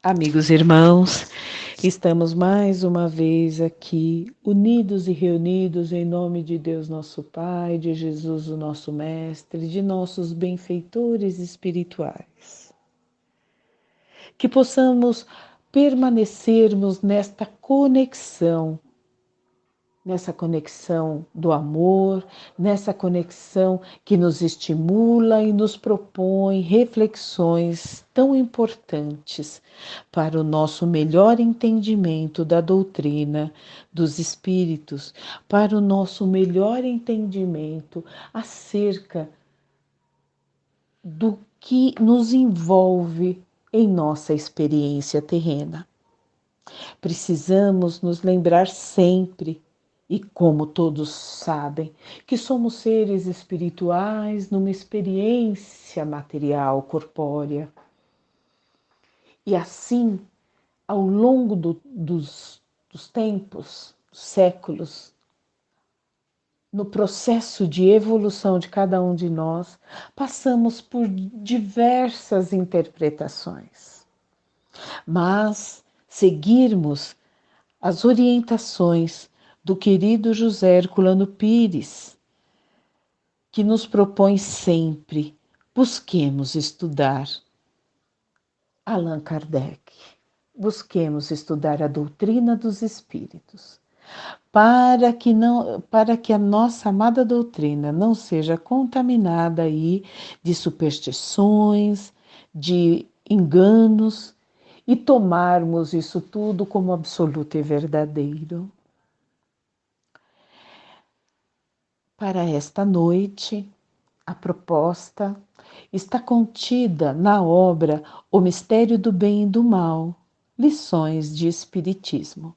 Amigos e irmãos, estamos mais uma vez aqui, unidos e reunidos em nome de Deus nosso Pai, de Jesus o nosso Mestre, de nossos benfeitores espirituais. Que possamos permanecermos nessa conexão do amor, nessa conexão que nos estimula e nos propõe reflexões tão importantes para o nosso melhor entendimento da doutrina dos espíritos, para o nosso melhor entendimento acerca do que nos envolve em nossa experiência terrena. Precisamos nos lembrar sempre, e como todos sabem, que somos seres espirituais numa experiência material, corpórea. E assim, ao longo dos tempos, dos séculos, no processo de evolução de cada um de nós, passamos por diversas interpretações. Mas seguirmos as orientações do querido José Herculano Pires, que nos propõe sempre: busquemos estudar Allan Kardec, busquemos estudar a doutrina dos espíritos, para que a nossa amada doutrina não seja contaminada aí de superstições, de enganos, e tomarmos isso tudo como absoluto e verdadeiro. Para esta noite, a proposta está contida na obra O Mistério do Bem e do Mal, Lições de Espiritismo,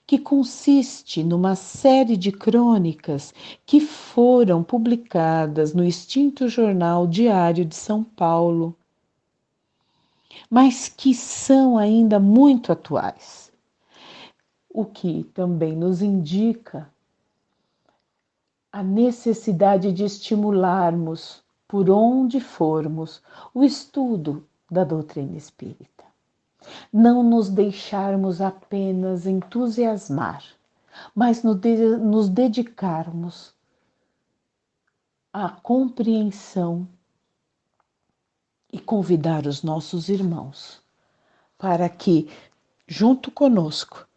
que consiste numa série de crônicas que foram publicadas no extinto Jornal Diário de São Paulo, mas que são ainda muito atuais, o que também nos indica a necessidade de estimularmos, por onde formos, o estudo da doutrina espírita. Não nos deixarmos apenas entusiasmar, mas nos dedicarmos à compreensão e convidar os nossos irmãos para que, junto conosco,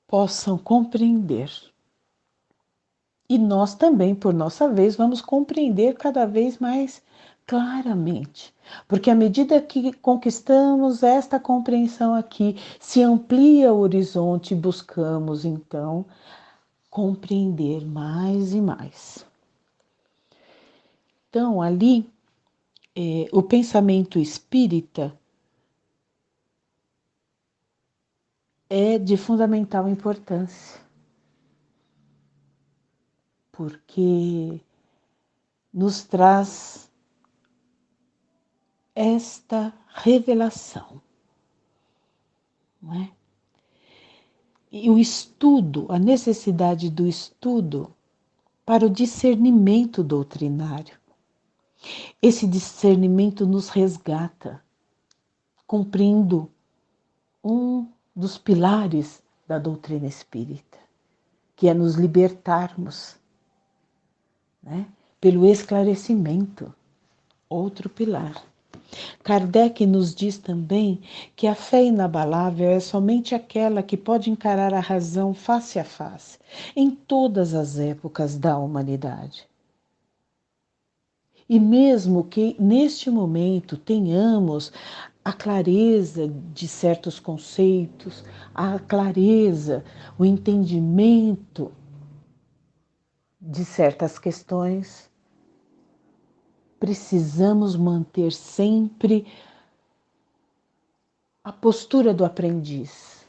possam compreender. E nós também, por nossa vez, vamos compreender cada vez mais claramente. Porque à medida que conquistamos esta compreensão aqui, se amplia o horizonte e buscamos, então, compreender mais e mais. Então, ali, o pensamento espírita é de fundamental importância, porque nos traz esta revelação, não é? E o estudo, a necessidade do estudo para o discernimento doutrinário. Esse discernimento nos resgata, cumprindo um dos pilares da doutrina espírita, que é nos libertarmos, né, pelo esclarecimento, outro pilar. Kardec nos diz também que a fé inabalável é somente aquela que pode encarar a razão face a face, em todas as épocas da humanidade. E mesmo que neste momento tenhamos a clareza de certos conceitos, a clareza, o entendimento de certas questões, precisamos manter sempre a postura do aprendiz,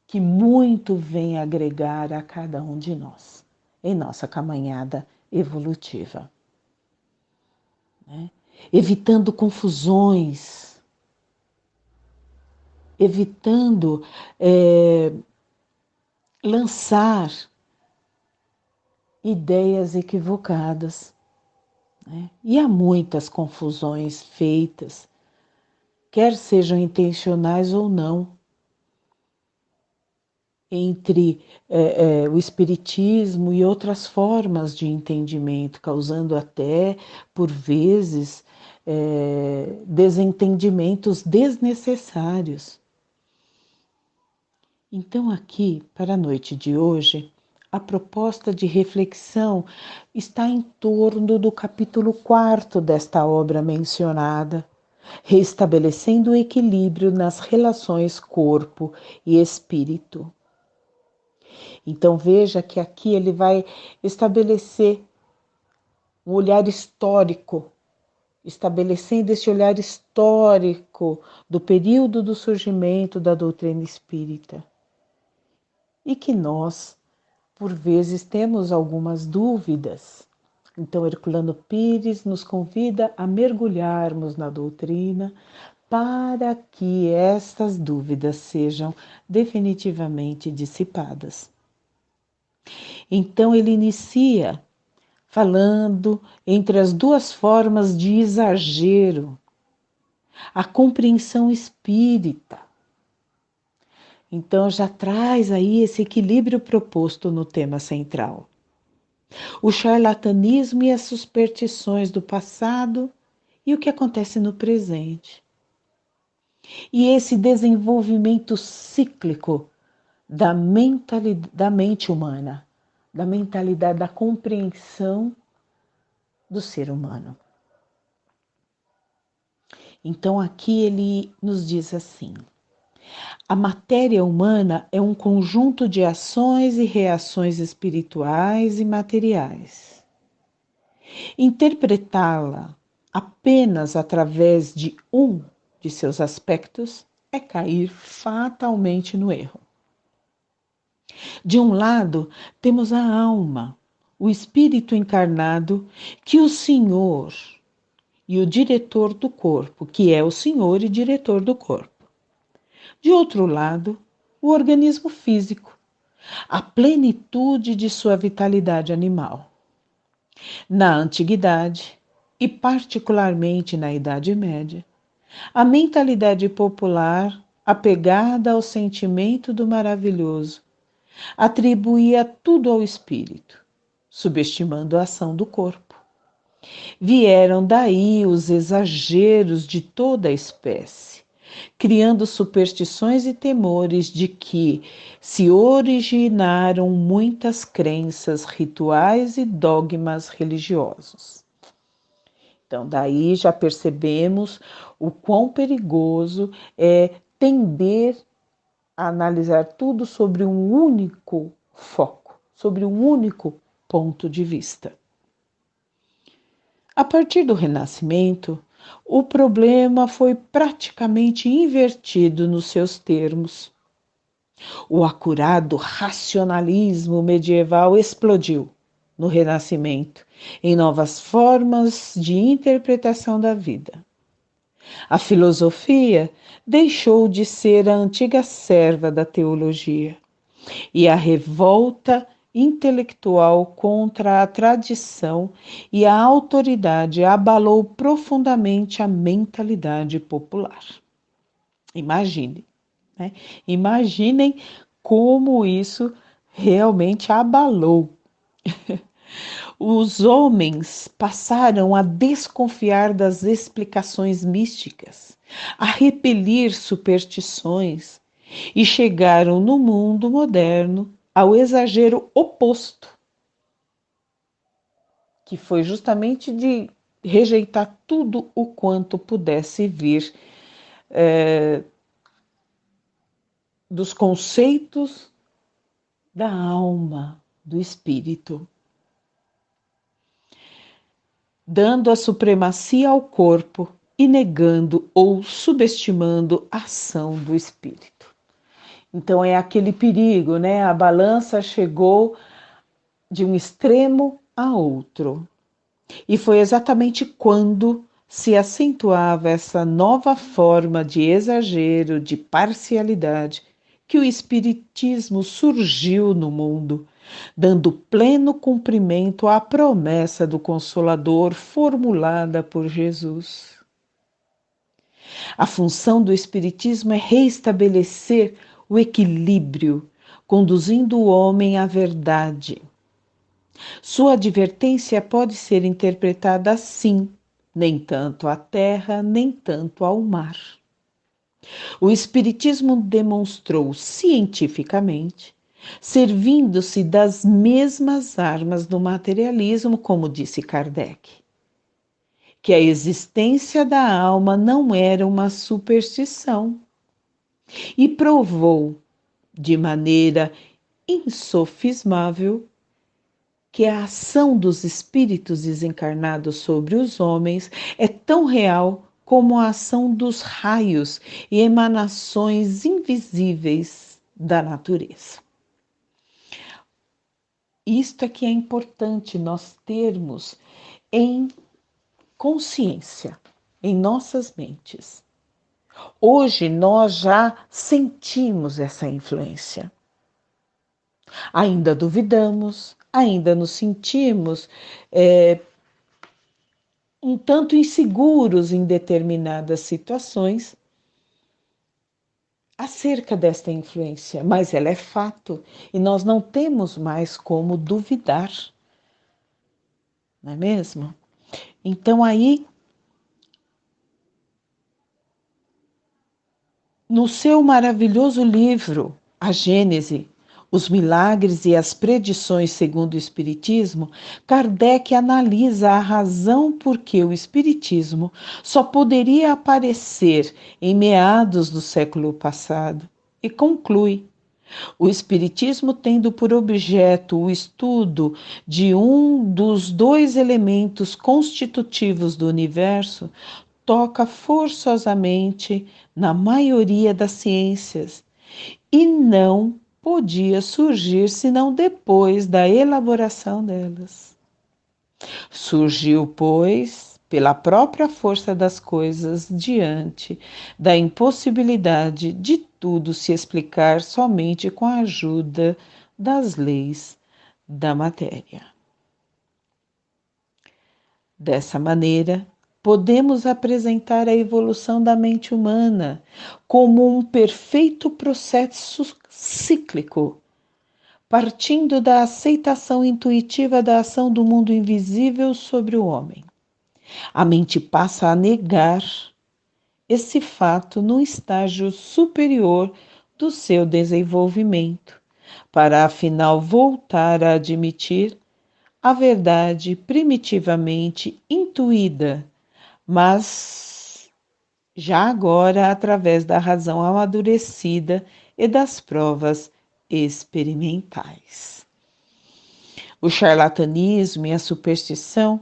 que muito vem agregar a cada um de nós em nossa caminhada evolutiva, né? Evitando confusões, evitando lançar ideias equivocadas, né? E há muitas confusões feitas quer sejam intencionais ou não, entre o espiritismo e outras formas de entendimento, causando até, por vezes, desentendimentos desnecessários. Então, aqui, para a noite de hoje, a proposta de reflexão está em torno do capítulo 4 desta obra mencionada, restabelecendo o equilíbrio nas relações corpo e espírito. Então veja que aqui ele vai estabelecer um olhar histórico, estabelecendo esse olhar histórico do período do surgimento da doutrina espírita. E que nós, por vezes, temos algumas dúvidas. Então, Herculano Pires nos convida a mergulharmos na doutrina para que estas dúvidas sejam definitivamente dissipadas. Então, ele inicia falando entre as duas formas de exagero, a compreensão espírita. Então, já traz aí esse equilíbrio proposto no tema central. O charlatanismo e as superstições do passado e o que acontece no presente. E esse desenvolvimento cíclico da mente humana, da mentalidade, da compreensão do ser humano. Então aqui ele nos diz assim: a matéria humana é um conjunto de ações e reações espirituais e materiais. Interpretá-la apenas através de um de seus aspectos é cair fatalmente no erro. De um lado, temos a alma, o espírito encarnado, que o Senhor e o diretor do corpo, que é o Senhor e diretor do corpo. De outro lado, o organismo físico, a plenitude de sua vitalidade animal. Na antiguidade, e particularmente na Idade Média, a mentalidade popular, apegada ao sentimento do maravilhoso, atribuía tudo ao espírito, subestimando a ação do corpo. Vieram daí os exageros de toda a espécie, criando superstições e temores de que se originaram muitas crenças, rituais e dogmas religiosos. Então, daí já percebemos o quão perigoso é tender a analisar tudo sobre um único foco, sobre um único ponto de vista. A partir do Renascimento, o problema foi praticamente invertido nos seus termos. O acurado racionalismo medieval explodiu no Renascimento, em novas formas de interpretação da vida. A filosofia deixou de ser a antiga serva da teologia, e a revolta intelectual contra a tradição e a autoridade abalou profundamente a mentalidade popular. Imagine, né? Imaginem como isso realmente abalou. Os homens passaram a desconfiar das explicações místicas, a repelir superstições e chegaram no mundo moderno ao exagero oposto, que foi justamente de rejeitar tudo o quanto pudesse vir dos conceitos da alma, do espírito, dando a supremacia ao corpo e negando ou subestimando a ação do espírito. Então é aquele perigo, né? A balança chegou de um extremo a outro. E foi exatamente quando se acentuava essa nova forma de exagero, de parcialidade, que o espiritismo surgiu no mundo, dando pleno cumprimento à promessa do Consolador formulada por Jesus. A função do Espiritismo é reestabelecer o equilíbrio, conduzindo o homem à verdade. Sua advertência pode ser interpretada assim: nem tanto à terra, nem tanto ao mar. O Espiritismo demonstrou cientificamente, servindo-se das mesmas armas do materialismo, como disse Kardec, que a existência da alma não era uma superstição, e provou de maneira insofismável que a ação dos espíritos desencarnados sobre os homens é tão real como a ação dos raios e emanações invisíveis da natureza. Isto é que é importante nós termos em consciência, em nossas mentes. Hoje nós já sentimos essa influência. Ainda duvidamos, ainda nos sentimos um tanto inseguros em determinadas situações acerca desta influência, mas ela é fato e nós não temos mais como duvidar, não é mesmo? Então aí, no seu maravilhoso livro, A Gênese, os milagres e as predições segundo o Espiritismo, Kardec analisa a razão por que o Espiritismo só poderia aparecer em meados do século passado e conclui: o Espiritismo, tendo por objeto o estudo de um dos dois elementos constitutivos do universo, toca forçosamente na maioria das ciências e não podia surgir senão depois da elaboração delas. Surgiu, pois, pela própria força das coisas, diante da impossibilidade de tudo se explicar somente com a ajuda das leis da matéria. Dessa maneira, podemos apresentar a evolução da mente humana como um perfeito processo cíclico, partindo da aceitação intuitiva da ação do mundo invisível sobre o homem. A mente passa a negar esse fato num estágio superior do seu desenvolvimento, para afinal voltar a admitir a verdade primitivamente intuída, mas já agora através da razão amadurecida e das provas experimentais. O charlatanismo e a superstição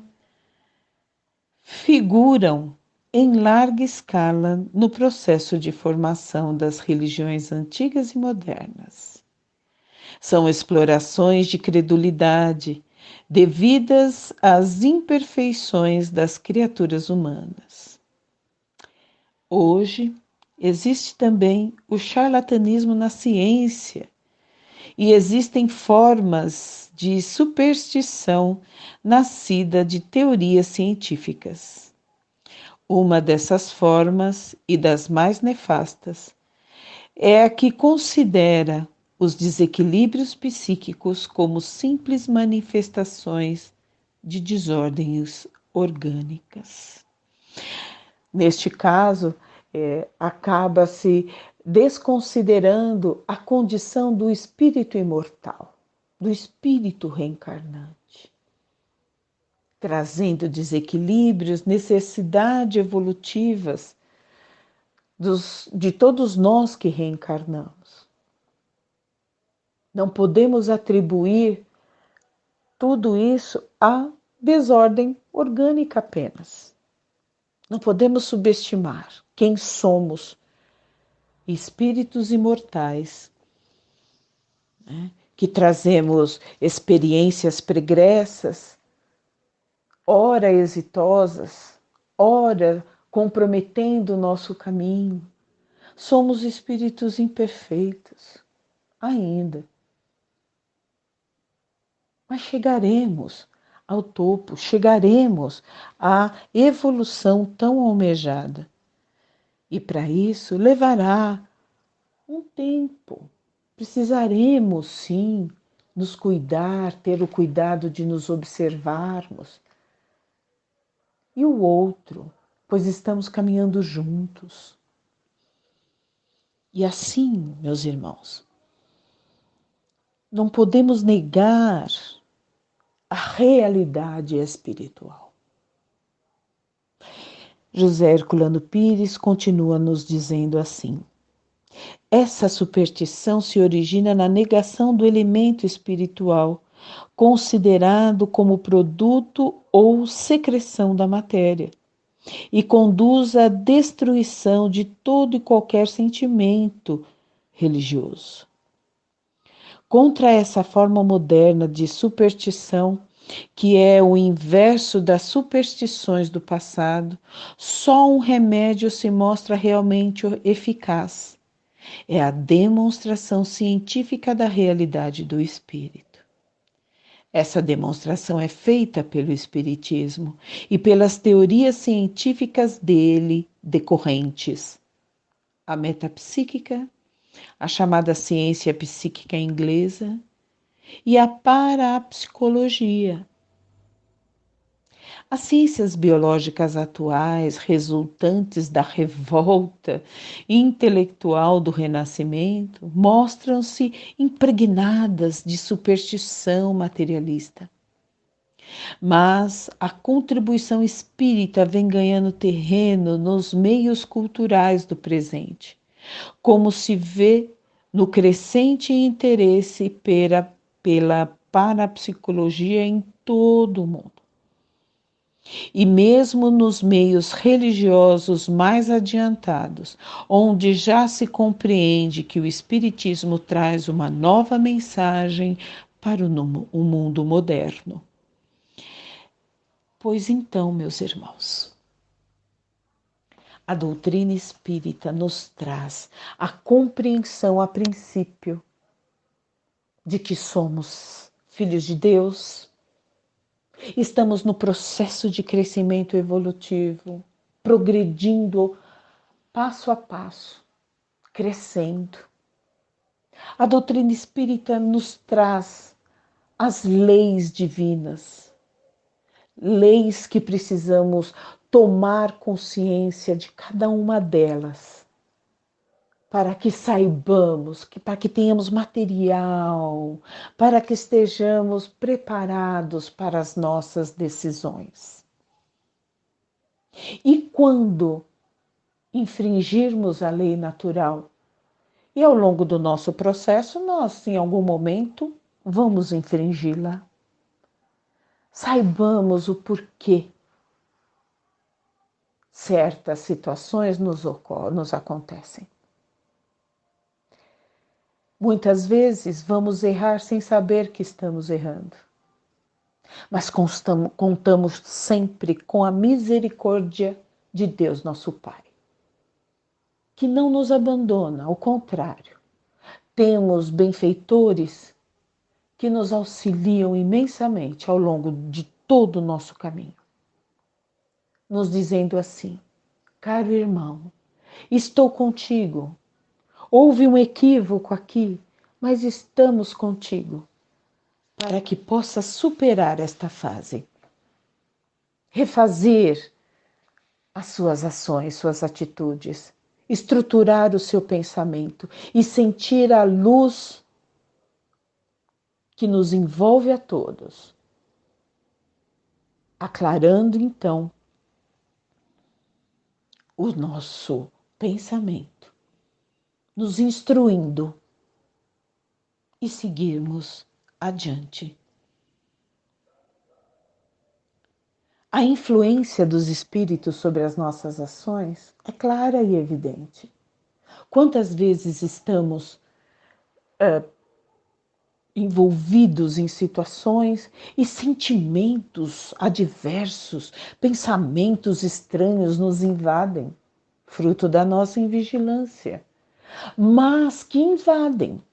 figuram em larga escala no processo de formação das religiões antigas e modernas. São explorações de credulidade devidas às imperfeições das criaturas humanas. Hoje, existe também o charlatanismo na ciência e existem formas de superstição nascida de teorias científicas. Uma dessas formas, e das mais nefastas, é a que considera os desequilíbrios psíquicos como simples manifestações de desordens orgânicas. Neste caso, acaba-se desconsiderando a condição do espírito imortal, do espírito reencarnante, trazendo desequilíbrios, necessidades evolutivas de todos nós que reencarnamos. Não podemos atribuir tudo isso à desordem orgânica apenas. Não podemos subestimar quem somos, espíritos imortais, né, que trazemos experiências pregressas, ora exitosas, ora comprometendo o nosso caminho. Somos espíritos imperfeitos ainda. Mas chegaremos ao topo, chegaremos à evolução tão almejada. E para isso levará um tempo. Precisaremos, sim, nos cuidar, ter o cuidado de nos observarmos. E o outro, pois estamos caminhando juntos. E assim, meus irmãos, não podemos negar a realidade espiritual. José Herculano Pires continua nos dizendo assim: essa superstição se origina na negação do elemento espiritual, considerado como produto ou secreção da matéria, e conduz à destruição de todo e qualquer sentimento religioso. Contra essa forma moderna de superstição, que é o inverso das superstições do passado, só um remédio se mostra realmente eficaz. É a demonstração científica da realidade do espírito. Essa demonstração é feita pelo Espiritismo e pelas teorias científicas dele decorrentes. A metapsíquica, a chamada ciência psíquica inglesa e a parapsicologia. As ciências biológicas atuais, resultantes da revolta intelectual do Renascimento, mostram-se impregnadas de superstição materialista. Mas a contribuição espírita vem ganhando terreno nos meios culturais do presente, como se vê no crescente interesse pela parapsicologia em todo o mundo. E mesmo nos meios religiosos mais adiantados, onde já se compreende que o Espiritismo traz uma nova mensagem para o mundo moderno. Pois então, meus irmãos, a doutrina espírita nos traz a compreensão a princípio de que somos filhos de Deus, estamos no processo de crescimento evolutivo, progredindo passo a passo, crescendo. A doutrina espírita nos traz as leis divinas, leis que precisamos tomar consciência de cada uma delas, para que saibamos, para que tenhamos material, para que estejamos preparados para as nossas decisões. E quando infringirmos a lei natural, e ao longo do nosso processo, nós, em algum momento, vamos infringi-la. Saibamos o porquê certas situações nos acontecem. Muitas vezes vamos errar sem saber que estamos errando. Mas contamos sempre com a misericórdia de Deus, nosso Pai, que não nos abandona, ao contrário. Temos benfeitores que nos auxiliam imensamente ao longo de todo o nosso caminho, nos dizendo assim: caro irmão, estou contigo. Houve um equívoco aqui, mas estamos contigo, para que possa superar esta fase, refazer as suas ações, suas atitudes, estruturar o seu pensamento e sentir a luz que nos envolve a todos, aclarando então o nosso pensamento, nos instruindo e seguirmos adiante. A influência dos espíritos sobre as nossas ações é clara e evidente. Quantas vezes estamos envolvidos em situações e sentimentos adversos, pensamentos estranhos nos invadem, fruto da nossa invigilância, mas que invadem.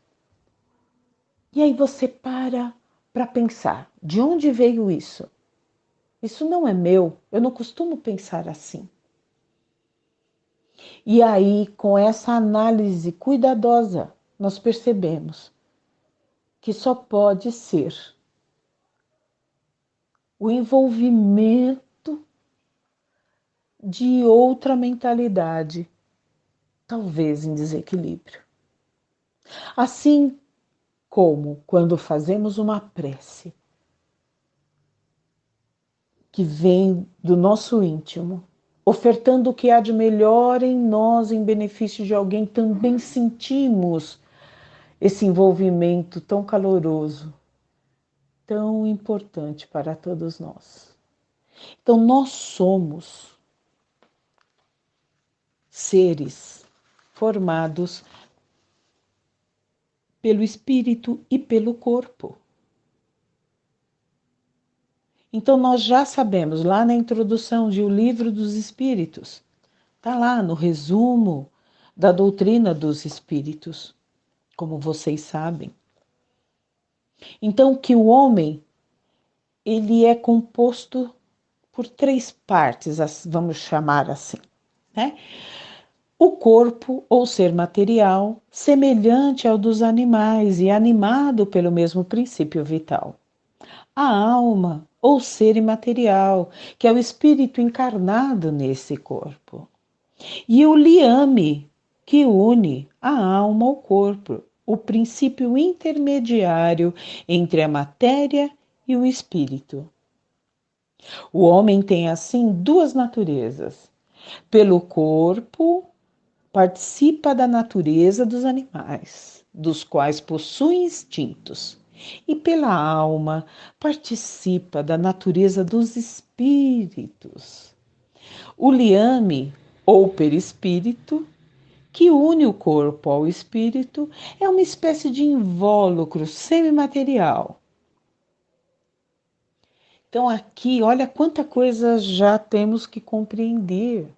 E aí você para pensar, de onde veio isso? Isso não é meu, eu não costumo pensar assim. E aí, com essa análise cuidadosa, nós percebemos que só pode ser o envolvimento de outra mentalidade, talvez em desequilíbrio. Assim como quando fazemos uma prece que vem do nosso íntimo, ofertando o que há de melhor em nós em benefício de alguém, também sentimos esse envolvimento tão caloroso, tão importante para todos nós. Então, nós somos seres formados pelo espírito e pelo corpo. Então, nós já sabemos, lá na introdução de O Livro dos Espíritos, está lá no resumo da doutrina dos espíritos, como vocês sabem. Então, que o homem, ele é composto por 3 partes, vamos chamar assim, né? O corpo, ou ser material, semelhante ao dos animais e animado pelo mesmo princípio vital. A alma, ou ser imaterial, que é o espírito encarnado nesse corpo. E o liame, que une a alma ao corpo, o princípio intermediário entre a matéria e o espírito. O homem tem, assim, 2 naturezas. Pelo corpo, participa da natureza dos animais, dos quais possui instintos, e pela alma participa da natureza dos espíritos. O liame, ou perispírito, que une o corpo ao espírito, é uma espécie de invólucro semimaterial. Então, aqui, olha quanta coisa já temos que compreender.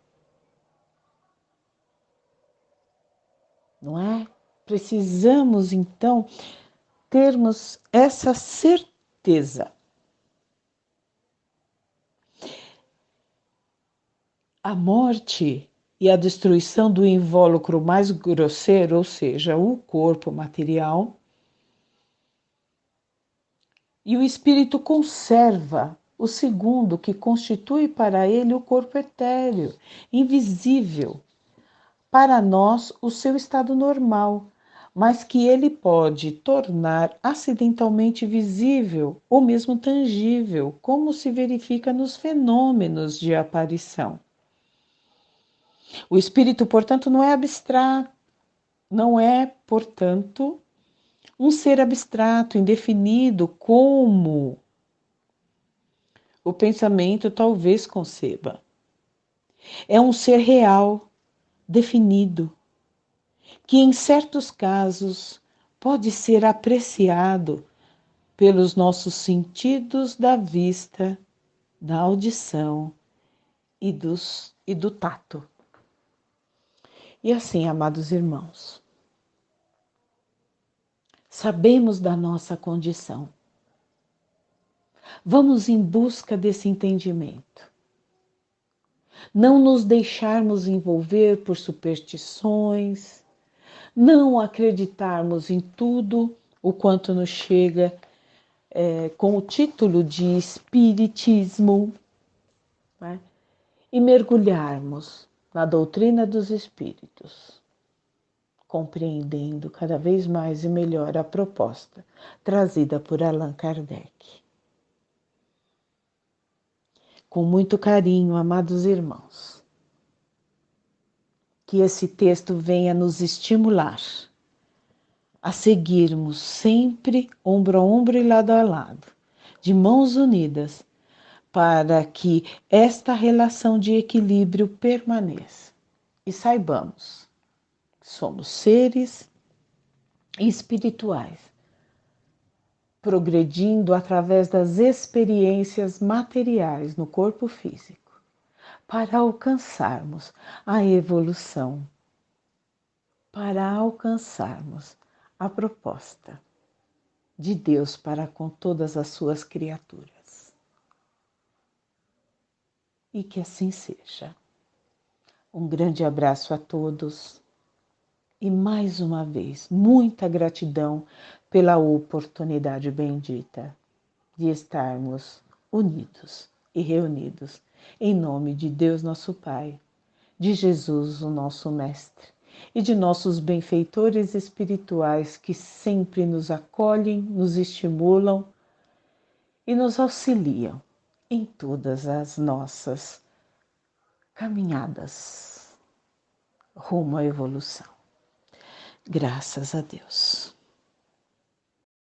Não é? Precisamos, então, termos essa certeza. A morte e a destruição do invólucro mais grosseiro, ou seja, o corpo material, e o espírito conserva o segundo, que constitui para ele o corpo etéreo, invisível, para nós o seu estado normal, mas que ele pode tornar acidentalmente visível ou mesmo tangível, como se verifica nos fenômenos de aparição. O espírito, portanto, não é abstrato, não é, portanto, um ser abstrato, indefinido, como o pensamento talvez conceba. É um ser real, definido, que em certos casos pode ser apreciado pelos nossos sentidos da vista, da audição e do tato. E assim, amados irmãos, sabemos da nossa condição. Vamos em busca desse entendimento. Não nos deixarmos envolver por superstições, não acreditarmos em tudo o quanto nos chega com o título de espiritismo, né? E mergulharmos na doutrina dos espíritos, compreendendo cada vez mais e melhor a proposta trazida por Allan Kardec. Com muito carinho, amados irmãos, que esse texto venha nos estimular a seguirmos sempre ombro a ombro e lado a lado, de mãos unidas, para que esta relação de equilíbrio permaneça. E saibamos que somos seres espirituais, progredindo através das experiências materiais no corpo físico, para alcançarmos a evolução, para alcançarmos a proposta de Deus para com todas as suas criaturas. E que assim seja. Um grande abraço a todos e mais uma vez, muita gratidão pela oportunidade bendita de estarmos unidos e reunidos em nome de Deus nosso Pai, de Jesus, o nosso Mestre, e de nossos benfeitores espirituais que sempre nos acolhem, nos estimulam e nos auxiliam em todas as nossas caminhadas rumo à evolução. Graças a Deus.